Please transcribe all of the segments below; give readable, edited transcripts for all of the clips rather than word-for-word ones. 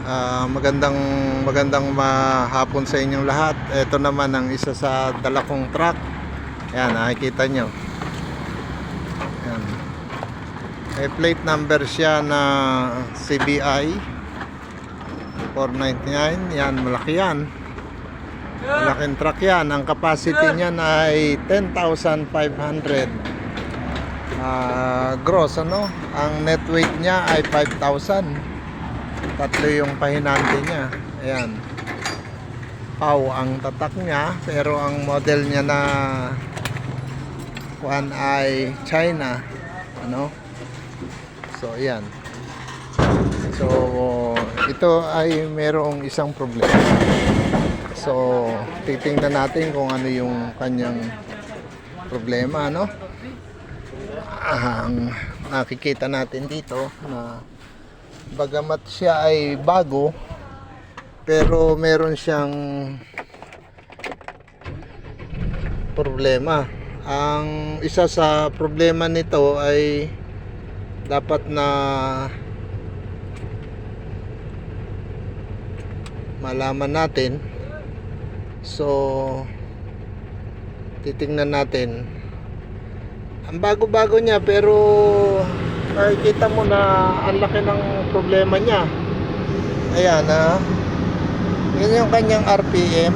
Magandang mahapon sa inyong lahat. Ito naman ang isa sa dala kong truck. Ayan, nakikita nyo. Ayan. May plate number siya na CBI 499. Yan, malaki yan. Malaking truck yan. Ang capacity niyan ay 10,500 gross, ano? Ang net weight niya ay 5,000. Tatlo yung pahinante niya. Ayan. Pau ang tatak niya, pero ang model niya na kuan ay China, ano? So ayan. So ito ay merong isang problema. So titingnan natin kung ano yung kanyang problema, ano? Ang nakikita natin dito na bagamat siya ay bago, pero meron siyang problema. Ang isa sa problema nito ay dapat na malaman natin. So titingnan natin. Ang bago-bago niya, pero makikita mo na ang laki ng problema niya. Ayan, yun yung kanyang RPM,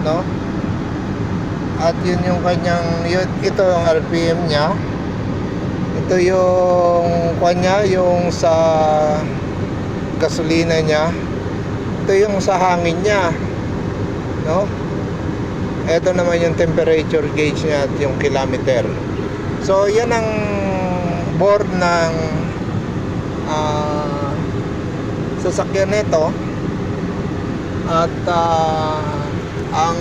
no? At yun yung kanyang, ito yung RPM niya. Ito yung kanya, yung sa gasolina niya. Ito yung sa hangin niya, no? Ito naman yung temperature gauge niya at yung kilometer. So yan ang board ng sasakyan nito. At ang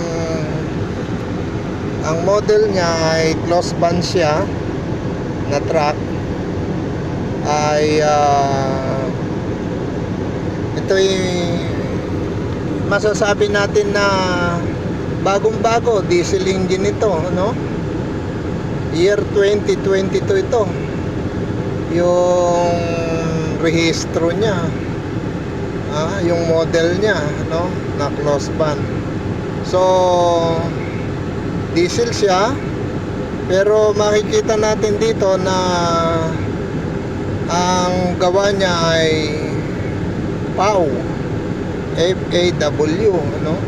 model niya ay closed van siya na truck. Ay ito'y masasabi natin na bagong-bago, diesel engine ito, no? Year 2022 ito yung rehistro niya, yung model niya, no, na closed van. So diesel siya, pero makikita natin dito na ang gawa niya ay PAW, FAW, ano.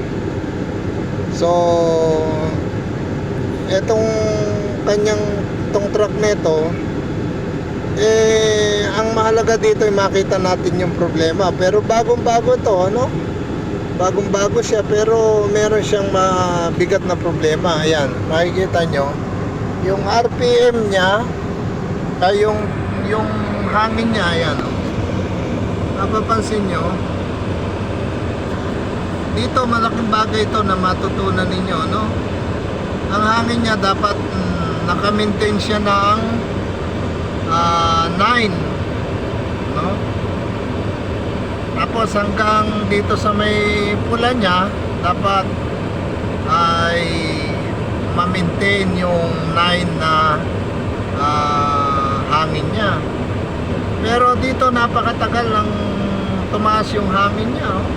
So etong itong truck nito, ang mahalaga dito ay makita natin yung problema. Pero bagong-bago to, ano? Bagong-bago siya, pero meron siyang mabigat na problema. Ayan, makikita nyo yung RPM niya, yung hangin niya. Ayan, oh. Napapansin nyo dito, malaking bagay ito na matutunan ninyo, no? Ang hangin niya dapat naka-maintain siya ng 9, no? Tapos hanggang dito sa may pula niya, dapat ay ma-maintain yung 9 na hangin niya. Pero dito napakatagal lang tumaas yung hangin niya, oh.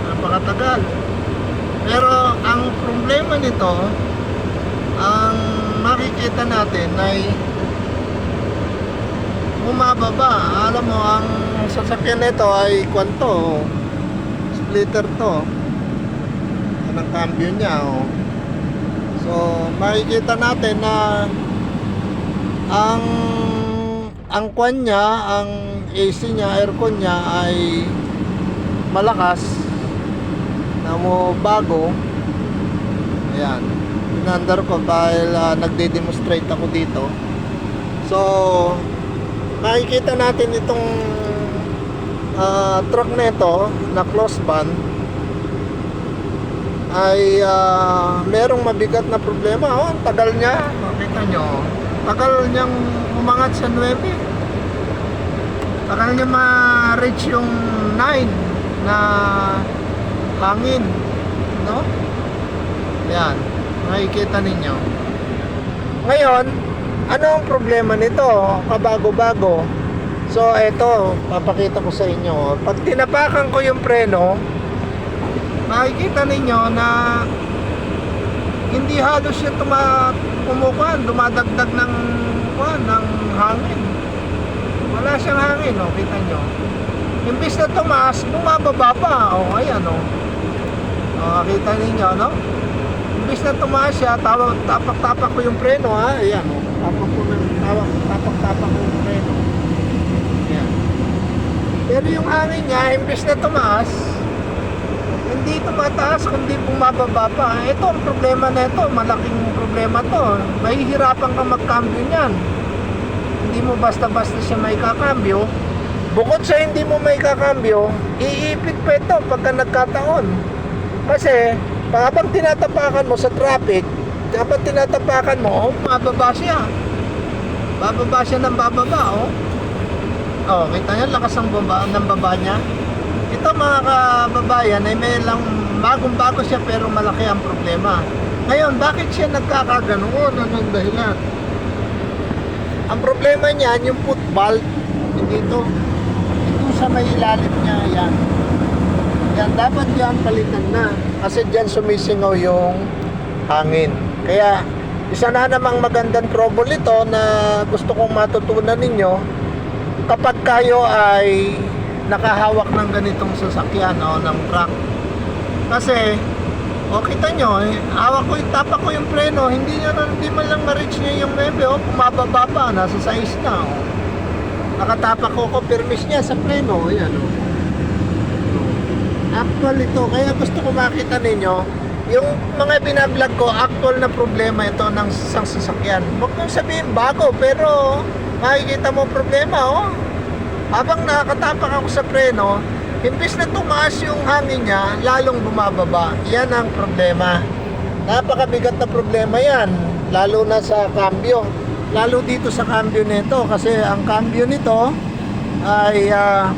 Napakatagal. Pero ang problema nito, ang makikita natin ay bumababa. Alam mo, ang sasakyan nito ay kwanto, splitter to. Yan ang cambio niya, oh. So makikita natin na ang kwan niya, ang AC niya, aircon niya ay malakas na mo bago. Ayan, pinandar ko dahil nagde-demonstrate ako dito. So makikita natin itong truck nito na closed van ay merong mabigat na problema. Oh, ang tagal niya, makita nyo, tagal niyang umangat sa 9, tagal niya ma-reach yung 9 na hangin, no? Yan, makikita ninyo. Ngayon, ano ang problema nito? Kabago-bago. So, eto, papakita ko sa inyo. Pag tinapakan ko yung preno, makikita ninyo na hindi halos siya dumadagdag ng hangin. Wala siyang hangin, oh, kita nyo. Imbis na tumaas, bumababa pa. Oh, ayan, oh. Oh, kita ninyo, no? Imbis na tumaas siya, tapak-tapak ko yung preno, ha? Ayan, oh. Tapak-tapak ko yung preno. Ayan. Pero yung hangin niya, imbis na tumaas, hindi tumataas, kundi bumababa pa. Ito ang problema na ito, malaking problema to. Mahihirapan kang magkambyo niyan. Hindi mo basta-basta siya may kakambyo. Bukod sa hindi mo may kakambyo, iipit pa ito pagka nagkataon. Kasi, habang tinatapakan mo sa traffic, habang tinatapakan mo, bababa siya. Bababa siya ng bababa, oh. Oh, kita niyo, lakas ng baba niya. Ito mga kababayan, ay may lang bagong-bago siya pero malaki ang problema. Ngayon, bakit siya nagkakaganoon? Anong dahilan? Ang problema niyan, yung foot valve, dito sa may ilalim niya, yan. Yan, dapat yan palitan na. Kasi dyan sumisingaw yung hangin. Kaya, isa na namang magandang trouble ito na gusto kong matutunan ninyo kapag kayo ay nakahawak ng ganitong sasakyan o ng truck. Kasi, kita nyo, hawak ko, tapak ko yung preno, hindi man lang ma-reach niya yung 9, bumababa pa, nasa 6 na. Nakatapak ko permis niya sa preno, ayan. Actual ito, kaya gusto ko makita ninyo, yung mga binablog ko, actual na problema ito ng isang sasakyan. Huwag mong sabihin bago, pero makikita mo problema, oh. Habang nakatapak ako sa preno, imbis na tumaas yung hangin niya, lalong bumababa. Yan ang problema. Napakabigat na problema yan, lalo na sa cambio. Lalo dito sa cambio nito, kasi ang cambio nito ay 10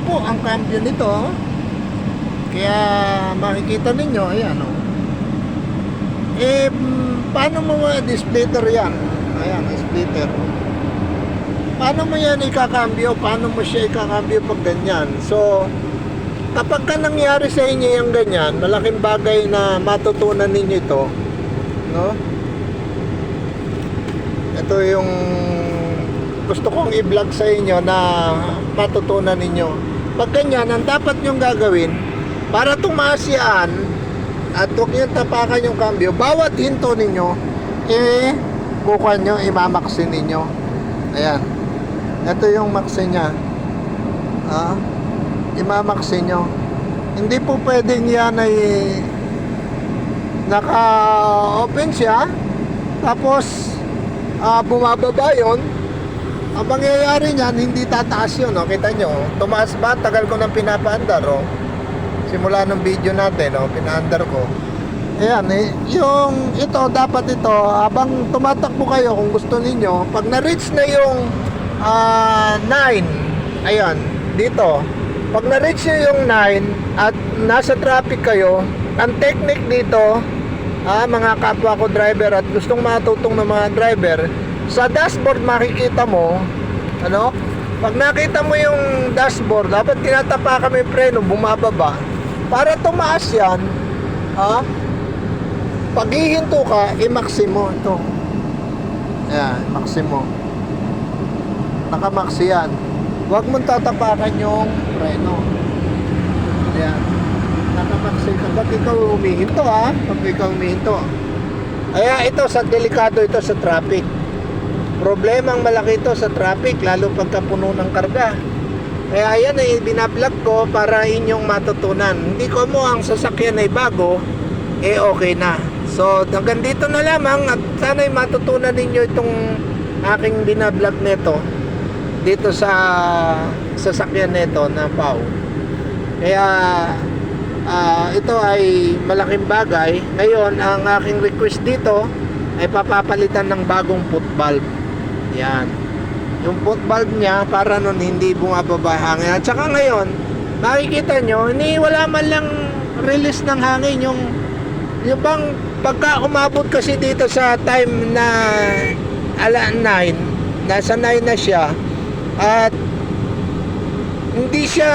ang cambio nito. Kaya makikita ninyo, ayan, oh. Paano mo splitter yan? Ayan, splitter. Paano mo yan ikakambyo? Paano mo siya ikakambyo pag ganyan? So, kapag ka nangyari sa inyo yung ganyan, malaking bagay na matutunan ninyo ito, no? Ito yung gusto kong i-vlog sa inyo na matutunan ninyo. Pag ganyan, ang dapat nyong gagawin para tumaas yan at huwag nyo tapakan yung cambio, bawat hinto ninyo, kukuha nyo, imamaksin ninyo. Ayan. Ito yung maksin niya. Imamaksin nyo. Hindi po pwedeng yan ay naka-open siya, tapos bumababa yun. Ang mangyayari niyan, hindi tataas yun, no? Kita nyo, tumaas ba? Tagal ko nang pinapaandar, oh. Simula ng video natin, oh, pinaandar ko. Ayan, yung ito, dapat ito, habang tumatakbo kayo kung gusto ninyo, pag na-reach na yung 9, ayan, dito, pag na-reach nyo yung 9 at nasa traffic kayo, ang technique dito, mga kapwa ko driver at gustong matutong ng mga driver, sa dashboard makikita mo, ano, pag nakita mo yung dashboard, dapat tinatapa kami preno, bumababa, para tumaas yan, pag hihinto ka, i-maximo ito. Ayan, maximo. Nakamaxi yan. Huwag mong tatapakan yung preno. Ayan. Nakamaxi. Kapag ikaw humihinto, pag ikaw humihinto. Kaya ito, sa delikado ito sa traffic. Problemang malaki ito sa traffic, lalo pagka puno ng karga. Kaya yan ay binablog ko para inyong matutunan. Hindi ko mo ang sasakyan ay bago, okay na. So, hanggang dito na lamang at sana'y matutunan ninyo itong aking binablog nito dito sa sasakyan nito na PAW. Kaya ito ay malaking bagay. Ngayon, ang aking request dito ay papapalitan ng bagong foot valve. Yan. Yung foot valve niya para nun hindi bumababa hangin. At saka ngayon, makikita nyo, wala man lang release ng hangin. Yung bang pagka umabot kasi dito sa time na 9, nasanay na siya at hindi siya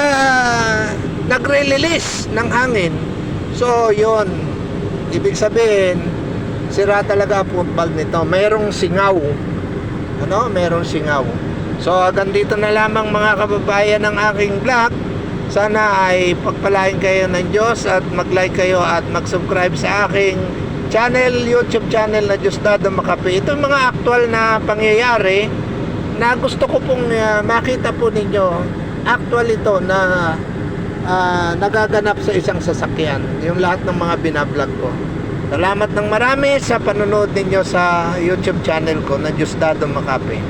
nagre-release ng hangin. So yun, ibig sabihin sira talaga ang valve nito. Mayroong singaw, mayroong singaw. So hanggang dito na lamang mga kababayan ng aking vlog. Sana ay pagpalain kayo ng Diyos at mag-like kayo at mag-subscribe sa aking channel, YouTube channel na Diosdado Makape. Ito mga aktual na pangyayari na gusto ko pong makita po ninyo. Actual ito na nagaganap sa isang sasakyan. Yung lahat ng mga binablog ko. Salamat ng marami sa panonood ninyo sa YouTube channel ko na Diosdado Makape.